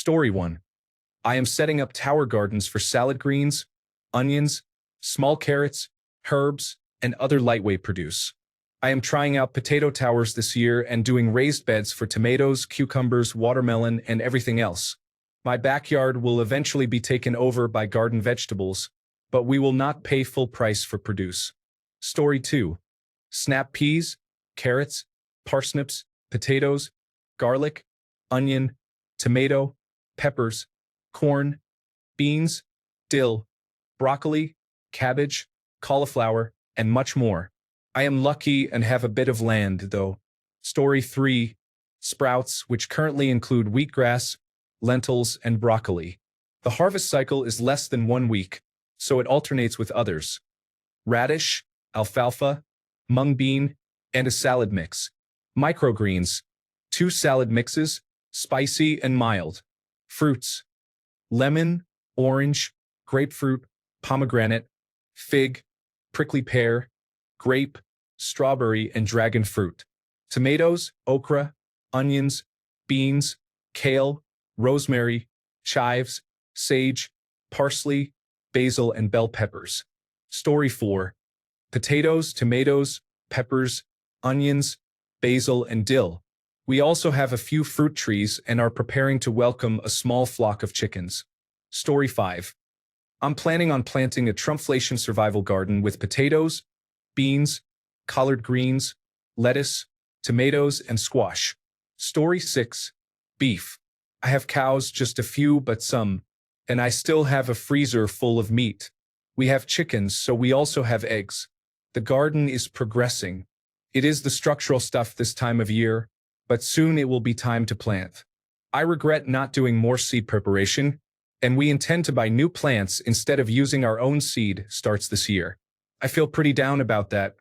Story 1. I am setting up tower gardens for salad greens, onions, small carrots, herbs, and other lightweight produce. I am trying out potato towers this year and doing raised beds for tomatoes, cucumbers, watermelon, and everything else. My backyard will eventually be taken over by garden vegetables, but we will not pay full price for produce. Story 2. Snap peas, carrots, parsnips, potatoes, garlic, onion, tomato, peppers, corn, beans, dill, broccoli, cabbage, cauliflower, and much more. I am lucky and have a bit of land, though. Story 3. Sprouts, which currently include wheatgrass, lentils, and broccoli. The harvest cycle is less than 1 week, so it alternates with others. Radish, alfalfa, mung bean, and a salad mix. Microgreens, 2 salad mixes, spicy and mild. Fruits, lemon, orange, grapefruit, pomegranate, fig, prickly pear, grape, strawberry, and dragon fruit. Tomatoes, okra, onions, beans, kale, rosemary, chives, sage, parsley, basil, and bell peppers. Story 4. Potatoes, tomatoes, peppers, onions, basil, and dill. We also have a few fruit trees and are preparing to welcome a small flock of chickens. Story 5. I'm planning on planting a Trumpflation survival garden with potatoes, beans, collard greens, lettuce, tomatoes, and squash. Story 6. Beef. I have cows, just a few but some, and I still have a freezer full of meat. We have chickens, so we also have eggs. The garden is progressing. It is the structural stuff this time of year, but soon it will be time to plant. I regret not doing more seed preparation, and we intend to buy new plants instead of using our own seed starts this year. I feel pretty down about that.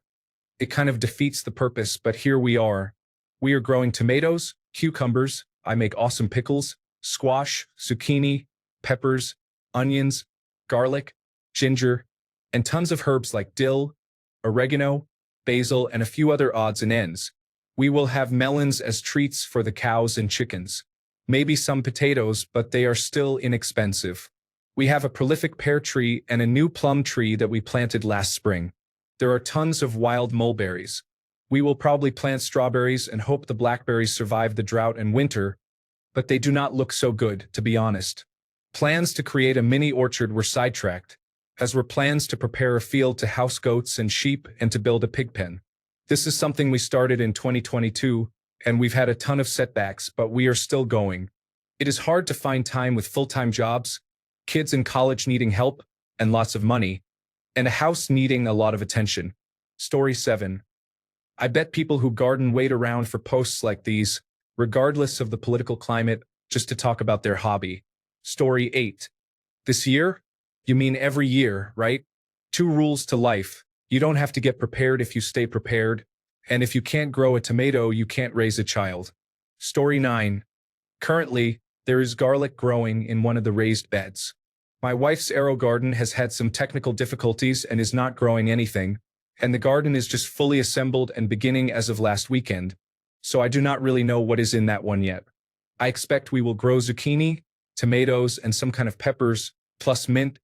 It kind of defeats the purpose, but here we are. We are growing tomatoes, cucumbers, I make awesome pickles, squash, zucchini, peppers, onions, garlic, ginger, and tons of herbs like dill, oregano, basil, and a few other odds and ends. We will have melons as treats for the cows and chickens. Maybe some potatoes, but they are still inexpensive. We have a prolific pear tree and a new plum tree that we planted last spring. There are tons of wild mulberries. We will probably plant strawberries and hope the blackberries survive the drought and winter, but they do not look so good, to be honest. Plans to create a mini orchard were sidetracked, as were plans to prepare a field to house goats and sheep and to build a pig pen. This is something we started in 2022, and we've had a ton of setbacks, but we are still going. It is hard to find time with full-time jobs, kids in college needing help and lots of money, and a house needing a lot of attention. Story 7. I bet people who garden wait around for posts like these, regardless of the political climate, just to talk about their hobby. Story 8. This year? You mean every year, right? 2 rules to life. You don't have to get prepared if you stay prepared, and if you can't grow a tomato, you can't raise a child. Story 9. Currently, there is garlic growing in one of the raised beds. My wife's arrow garden has had some technical difficulties and is not growing anything, and the garden is just fully assembled and beginning as of last weekend, so I do not really know what is in that one yet. I expect we will grow zucchini, tomatoes, and some kind of peppers, plus mint,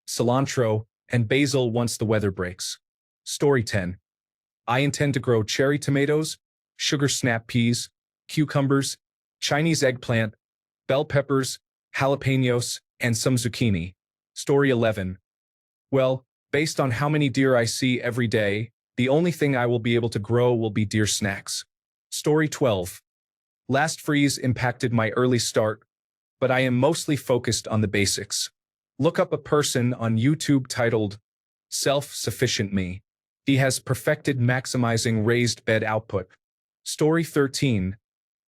cilantro, and basil once the weather breaks. Story 10. I intend to grow cherry tomatoes, sugar snap peas, cucumbers, Chinese eggplant, bell peppers, jalapenos, and some zucchini. Story 11. Well, based on how many deer I see every day, the only thing I will be able to grow will be deer snacks. Story 12. Last freeze impacted my early start, but I am mostly focused on the basics. Look up a person on YouTube titled Self-Sufficient Me. He has perfected maximizing raised bed output. Story 13.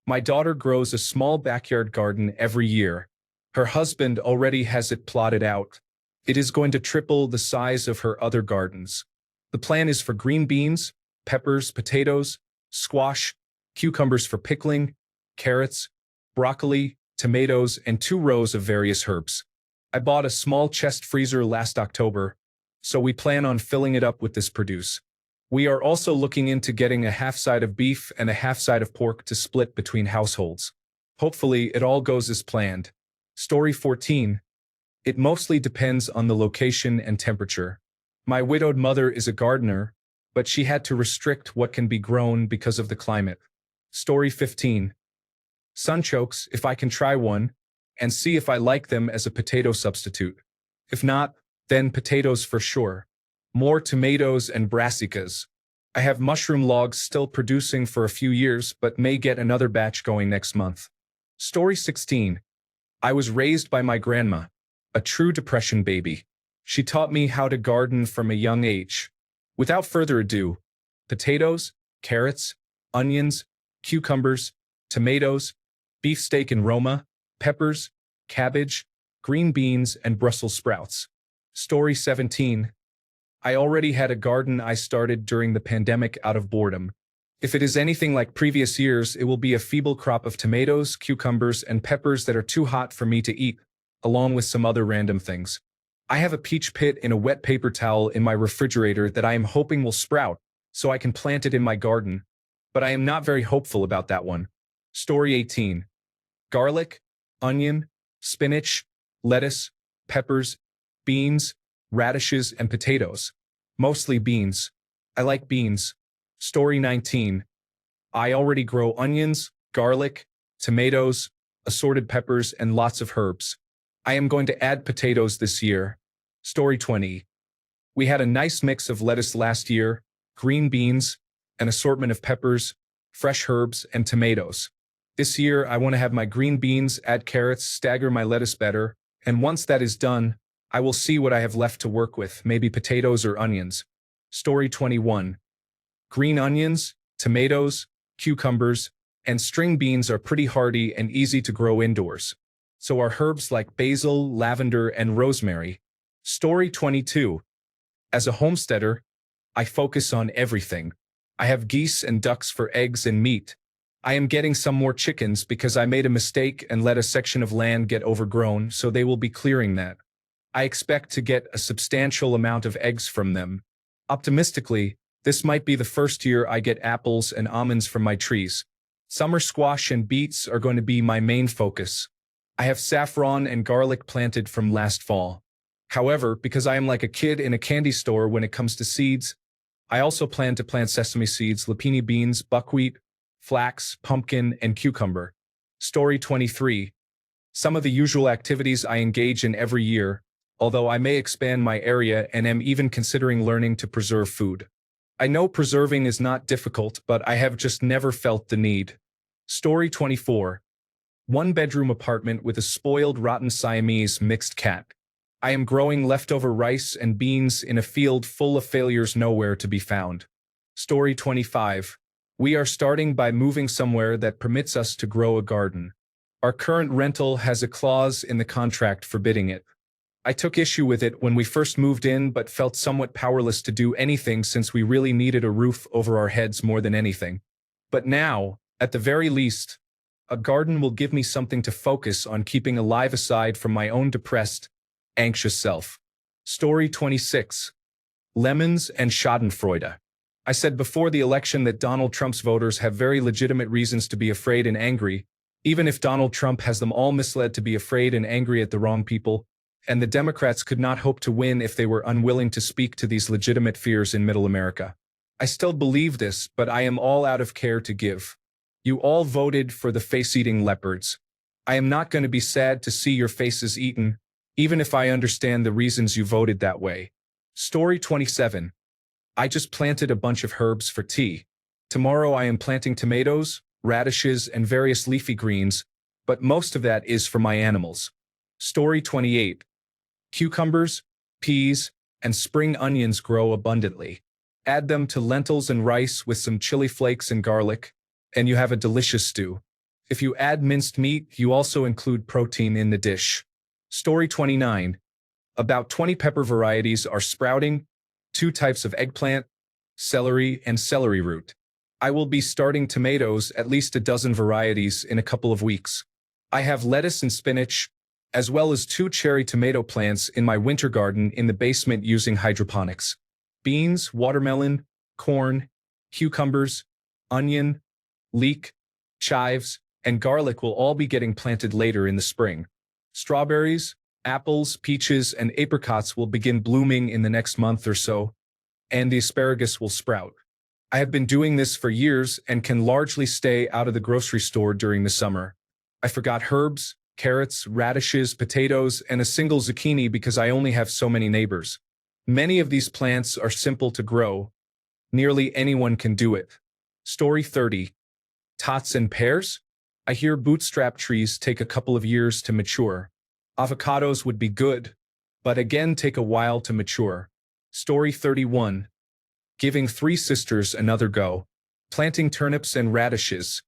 My daughter grows a small backyard garden every year. Her husband already has it plotted out. It is going to triple the size of her other gardens. The plan is for green beans, peppers, potatoes, squash, cucumbers for pickling, carrots, broccoli, tomatoes, and 2 rows of various herbs. I bought a small chest freezer last October, so we plan on filling it up with this produce. We are also looking into getting a half side of beef and a half side of pork to split between households. Hopefully, it all goes as planned. Story 14. It mostly depends on the location and temperature. My widowed mother is a gardener, but she had to restrict what can be grown because of the climate. Story 15. Sunchokes, if I can try one, and see if I like them as a potato substitute. If not, then potatoes for sure. More tomatoes and brassicas. I have mushroom logs still producing for a few years, but may get another batch going next month. Story 16. I was raised by my grandma, a true depression baby. She taught me how to garden from a young age. Without further ado, potatoes, carrots, onions, cucumbers, tomatoes, beefsteak and Roma, peppers, cabbage, green beans, and Brussels sprouts. Story 17. I already had a garden I started during the pandemic out of boredom. If it is anything like previous years, it will be a feeble crop of tomatoes, cucumbers, and peppers that are too hot for me to eat, along with some other random things. I have a peach pit in a wet paper towel in my refrigerator that I am hoping will sprout, so I can plant it in my garden, but I am not very hopeful about that one. Story 18. Garlic, onion, spinach, lettuce, peppers, beans, radishes, and potatoes. Mostly beans. I like beans. Story 19. I already grow onions, garlic, tomatoes, assorted peppers, and lots of herbs. I am going to add potatoes this year. Story 20. We had a nice mix of lettuce last year, green beans, an assortment of peppers, fresh herbs, and tomatoes. This year, I want to have my green beans, add carrots, stagger my lettuce better, and once that is done, I will see what I have left to work with, maybe potatoes or onions. Story 21. Green onions, tomatoes, cucumbers, and string beans are pretty hardy and easy to grow indoors. So are herbs like basil, lavender, and rosemary. Story 22. As a homesteader, I focus on everything. I have geese and ducks for eggs and meat. I am getting some more chickens because I made a mistake and let a section of land get overgrown, so they will be clearing that. I expect to get a substantial amount of eggs from them. Optimistically, this might be the first year I get apples and almonds from my trees. Summer squash and beets are going to be my main focus. I have saffron and garlic planted from last fall. However, because I am like a kid in a candy store when it comes to seeds, I also plan to plant sesame seeds, lapini beans, buckwheat, flax, pumpkin, and cucumber. Story 23. Some of the usual activities I engage in every year, although I may expand my area and am even considering learning to preserve food. I know preserving is not difficult, but I have just never felt the need. Story 24. One-bedroom apartment with a spoiled, rotten Siamese mixed cat. I am growing leftover rice and beans in a field full of failures nowhere to be found. Story 25. We are starting by moving somewhere that permits us to grow a garden. Our current rental has a clause in the contract forbidding it. I took issue with it when we first moved in but felt somewhat powerless to do anything since we really needed a roof over our heads more than anything. But now, at the very least, a garden will give me something to focus on keeping alive aside from my own depressed, anxious self. Story 26. Lemons and schadenfreude. I said before the election that Donald Trump's voters have very legitimate reasons to be afraid and angry, even if Donald Trump has them all misled to be afraid and angry at the wrong people, and the Democrats could not hope to win if they were unwilling to speak to these legitimate fears in Middle America. I still believe this, but I am all out of care to give. You all voted for the face-eating leopards. I am not going to be sad to see your faces eaten, even if I understand the reasons you voted that way. Story 27. I just planted a bunch of herbs for tea. Tomorrow I am planting tomatoes, radishes, and various leafy greens, but most of that is for my animals. Story 28. Cucumbers, peas, and spring onions grow abundantly. Add them to lentils and rice with some chili flakes and garlic, and you have a delicious stew. If you add minced meat, you also include protein in the dish. Story 29. About 20 pepper varieties are sprouting, 2 types of eggplant, celery, and celery root. I will be starting tomatoes, at least a dozen varieties, in a couple of weeks. I have lettuce and spinach, as well as 2 cherry tomato plants in my winter garden in the basement using hydroponics. Beans, watermelon, corn, cucumbers, onion, leek, chives, and garlic will all be getting planted later in the spring. Strawberries, apples, peaches, and apricots will begin blooming in the next month or so, and the asparagus will sprout. I have been doing this for years and can largely stay out of the grocery store during the summer. I forgot herbs, carrots, radishes, potatoes, and a single zucchini because I only have so many neighbors. Many of these plants are simple to grow. Nearly anyone can do it. Story 30. Tots and pears? I hear bootstrap trees take a couple of years to mature. Avocados would be good, but again take a while to mature. Story 31. Giving three sisters another go. Planting turnips and radishes.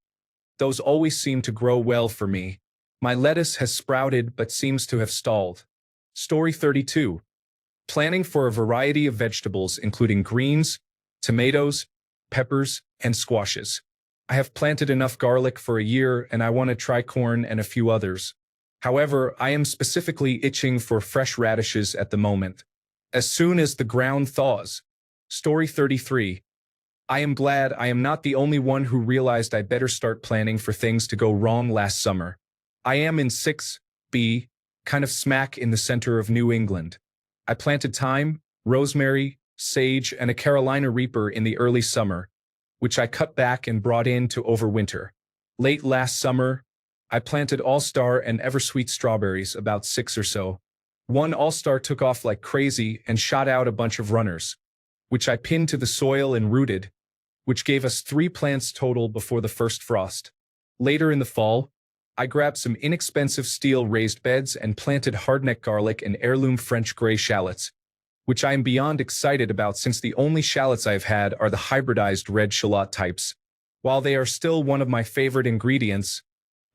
Those always seem to grow well for me. My lettuce has sprouted but seems to have stalled. Story 32. Planning for a variety of vegetables including greens, tomatoes, peppers, and squashes. I have planted enough garlic for a year and I want to try corn and a few others. However, I am specifically itching for fresh radishes at the moment. As soon as the ground thaws. Story 33. I am glad I am not the only one who realized I better start planning for things to go wrong last summer. I am in 6B, kind of smack in the center of New England. I planted thyme, rosemary, sage, and a Carolina Reaper in the early summer, which I cut back and brought in to overwinter. Late last summer, I planted All-Star and Eversweet strawberries, about 6 or so. One All-Star took off like crazy and shot out a bunch of runners, which I pinned to the soil and rooted, which gave us 3 plants total before the first frost. Later in the fall, I grabbed some inexpensive steel raised beds and planted hardneck garlic and heirloom French gray shallots, which I am beyond excited about since the only shallots I've had are the hybridized red shallot types. While they are still one of my favorite ingredients,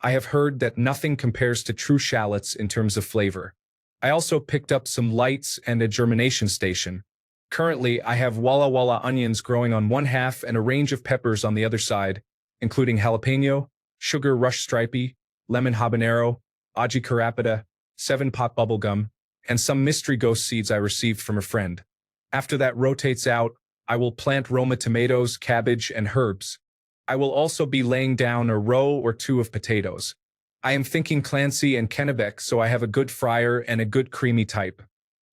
I have heard that nothing compares to true shallots in terms of flavor. I also picked up some lights and a germination station. Currently, I have Walla Walla onions growing on one half and a range of peppers on the other side, including jalapeno, sugar rush stripey, lemon habanero, aji carapata, 7-pot bubblegum, and some mystery ghost seeds I received from a friend. After that rotates out, I will plant Roma tomatoes, cabbage, and herbs. I will also be laying down a row or 2 of potatoes. I am thinking Clancy and Kennebec so I have a good fryer and a good creamy type.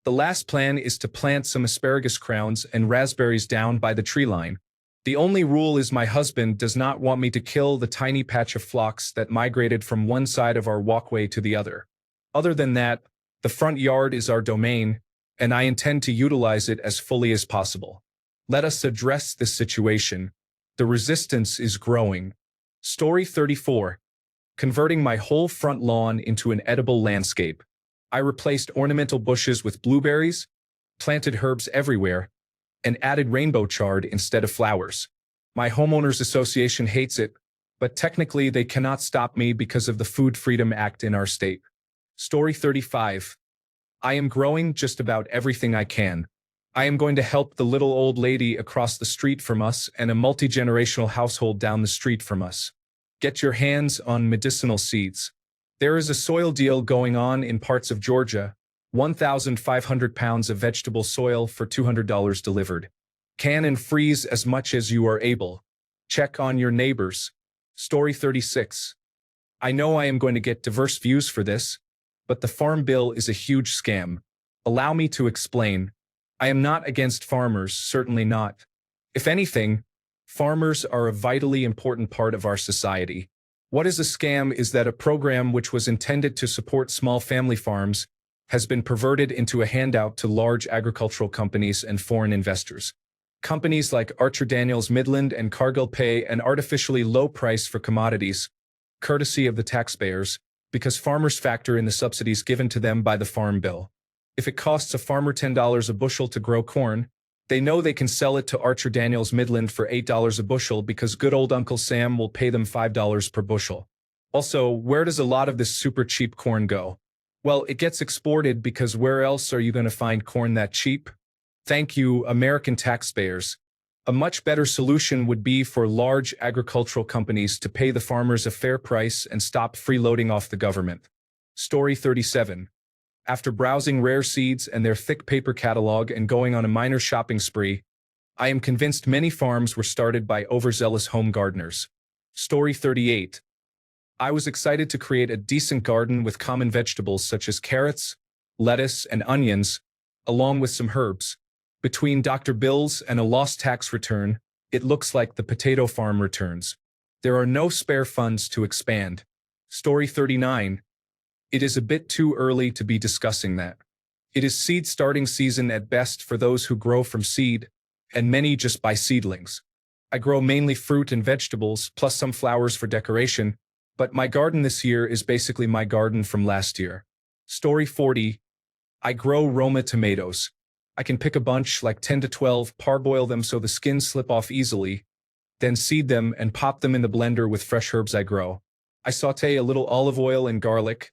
The last plan is to plant some asparagus crowns and raspberries down by the tree line. The only rule is my husband does not want me to kill the tiny patch of phlox that migrated from one side of our walkway to the other. Other than that, the front yard is our domain, and I intend to utilize it as fully as possible. Let us address this situation. The resistance is growing. Story 34. Converting my whole front lawn into an edible landscape. I replaced ornamental bushes with blueberries, planted herbs everywhere, and added rainbow chard instead of flowers. My homeowners association hates it, but technically they cannot stop me because of the Food Freedom Act in our state. Story 35. I am growing just about everything I can. I am going to help the little old lady across the street from us and a multi-generational household down the street from us. Get your hands on medicinal seeds. There is a soil deal going on in parts of Georgia, 1,500 pounds of vegetable soil for $200 delivered. Can and freeze as much as you are able. Check on your neighbors. Story 36. I know I am going to get diverse views for this, but the Farm Bill is a huge scam. Allow me to explain. I am not against farmers, certainly not. If anything, farmers are a vitally important part of our society. What is a scam is that a program which was intended to support small family farms has been perverted into a handout to large agricultural companies and foreign investors. Companies like Archer Daniels Midland and Cargill pay an artificially low price for commodities, courtesy of the taxpayers, because farmers factor in the subsidies given to them by the Farm Bill. If it costs a farmer $10 a bushel to grow corn, they know they can sell it to Archer Daniels Midland for $8 a bushel because good old Uncle Sam will pay them $5 per bushel. Also, where does a lot of this super cheap corn go? Well, it gets exported because where else are you going to find corn that cheap? Thank you, American taxpayers. A much better solution would be for large agricultural companies to pay the farmers a fair price and stop freeloading off the government. Story 37. After browsing rare seeds and their thick paper catalog and going on a minor shopping spree, I am convinced many farms were started by overzealous home gardeners. Story 38. I was excited to create a decent garden with common vegetables such as carrots, lettuce, and onions, along with some herbs. Between Dr. Bill's and a lost tax return, it looks like the potato farm returns. There are no spare funds to expand. Story 39. It is a bit too early to be discussing that. It is seed starting season at best for those who grow from seed, and many just buy seedlings. I grow mainly fruit and vegetables, plus some flowers for decoration, but my garden this year is basically my garden from last year. Story 40. I grow Roma tomatoes. I can pick a bunch, like 10 to 12, parboil them so the skins slip off easily, then seed them and pop them in the blender with fresh herbs I grow. I saute a little olive oil and garlic,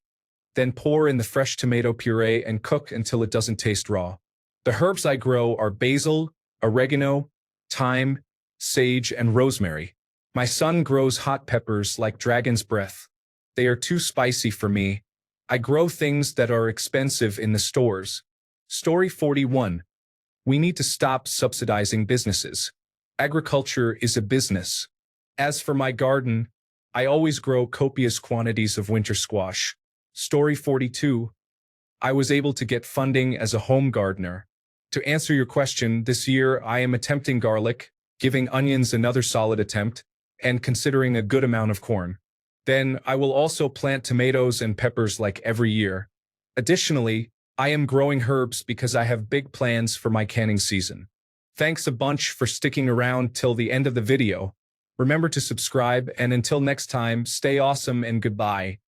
then pour in the fresh tomato puree and cook until it doesn't taste raw. The herbs I grow are basil, oregano, thyme, sage, and rosemary. My son grows hot peppers like dragon's breath. They are too spicy for me. I grow things that are expensive in the stores. Story 41. We need to stop subsidizing businesses. Agriculture is a business. As for my garden, I always grow copious quantities of winter squash. Story 42. I was able to get funding as a home gardener. To answer your question, this year I am attempting garlic, giving onions another solid attempt, and considering a good amount of corn. Then I will also plant tomatoes and peppers like every year. Additionally, I am growing herbs because I have big plans for my canning season. Thanks a bunch for sticking around till the end of the video. Remember to subscribe, and until next time, stay awesome and goodbye.